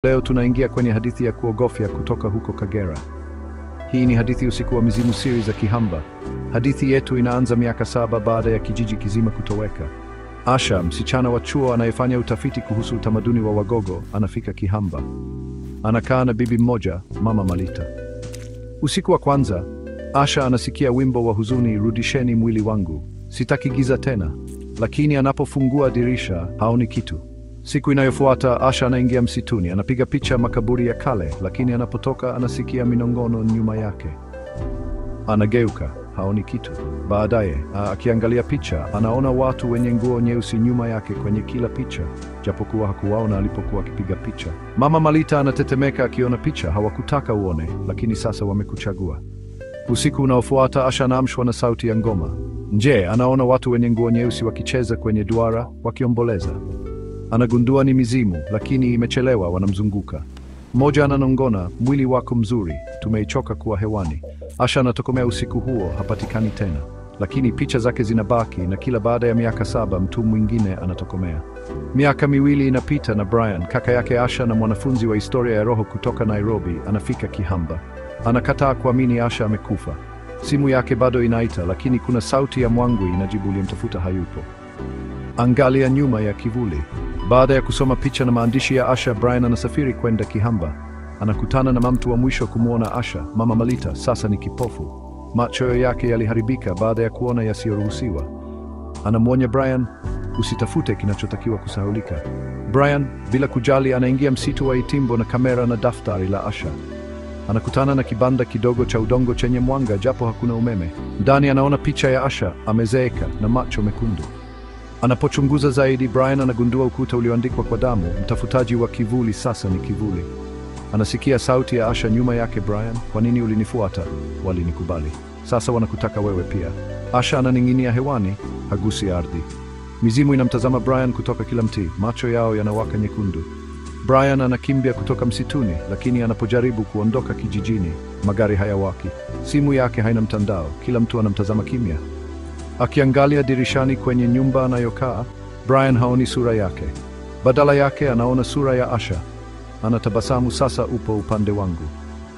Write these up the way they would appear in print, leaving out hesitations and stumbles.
Leo tunaingia kwenye hadithi ya kuogofya kutoka huko Kagera. Hii ni hadithi usiku wa mizimu series za Kihamba. Hadithi yetu inaanza miaka 7 baada ya kijiji kizima kutoweka. Asha, msichana wa chuo anayefanya utafiti kuhusu utamaduni wa Wagogo, anafika Kihamba. Anakaa na bibi mmoja, Mama Malita. Usiku wa kwanza, Asha anasikia wimbo wa huzuni, rudisheni mwili wangu, sitaki giza tena. Lakini anapofungua dirisha, haoni kitu. Siku inayofuata Asha anaingia msituni, anapiga picha makaburi ya kale, lakini anapotoka anasikia minongono nyuma yake. Anageuka, haoni kitu. Baadaye, akiangalia picha, anaona watu wenye nguo nyeusi nyuma yake kwenye kila picha, japokuwa hakuwaona alipokuwa akipiga picha. Mama Malita anatetemeka akiona picha, hawakutaka uone, lakini sasa wamekuchagua. Usiku unaofuata Asha anaamshwa na sauti ya ngoma. Nje, anaona watu wenye nguo nyeusi wakicheza kwenye duara, wakiomboleza. Anagundua ni mizimu, lakini imechelewa, wanamzunguka. Mmoja ananong'ona, mwili wako mzuri, tumeichoka kuwa hewani. Asha anatokomea usiku huo, hapatikani tena. Lakini picha zake zinabaki, na kila baada ya miaka 7 mtu mwingine anatokomea. Miaka 2 inapita na Brian, kaka yake Asha na mwanafunzi wa historia ya roho kutoka Nairobi, anafika Kihamba. Anakataa kuamini Asha amekufa. Simu yake bado inaita, lakini kuna sauti ya Mwangwi inajibu aliyemtafuta hayupo. Angalia nyuma ya kivuli. Baada ya kusoma picha na maandishi ya Asha, Brian anasafiri kwenda Kihamba. Anakutana na mtu wa mwisho kumwona Asha, Mama Malita. Sasa ni kipofu. Macho yake yaliharibika baada ya kuona yasiyoruhusiwa. Anamwonya Brian, usitafute kinachotakiwa kusahaulika. Brian, bila kujali, anaingia msitu wa Itimbo na kamera na daftari la Asha. Anakutana na kibanda kidogo cha udongo chenye mwanga, japo hakuna umeme. Ndani anaona picha ya Asha, amezeeka na macho mekundu. Anapochunguza zaidi, Brian anagundua ukuta ulioandikwa kwa damu, mtafutaji wa kivuli sasa ni kivuli. Anasikia sauti ya Asha nyuma yake, Brian, kwa nini ulinifuata? Walinikubali. Sasa wanakutaka wewe pia. Asha ananing'inia hewani, hagusi ardhi. Mizimu inamtazama Brian kutoka kila mti, macho yao yanawaka nyekundu. Brian anakimbia kutoka msituni, lakini anapojaribu kuondoka kijijini, magari hayawaki. Simu yake haina mtandao, kila mtu anamtazama kimya. Akiangalia dirishani kwenye nyumba anayokaa, Brian haoni sura yake. Badala yake anaona sura ya Asha. Anatabasamu, sasa upo upande wangu.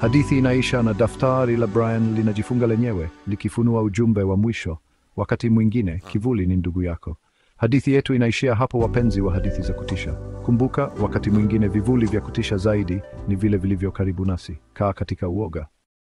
Hadithi inaisha na daftari la Brian linajifunga lenyewe, likifunua ujumbe wa mwisho. Wakati mwingine, kivuli ni ndugu yako. Hadithi yetu inaishia hapo, wapenzi wa hadithi za kutisha. Kumbuka, wakati mwingine vivuli vya kutisha zaidi ni vile vilivyo karibu nasi. Kaa katika uoga.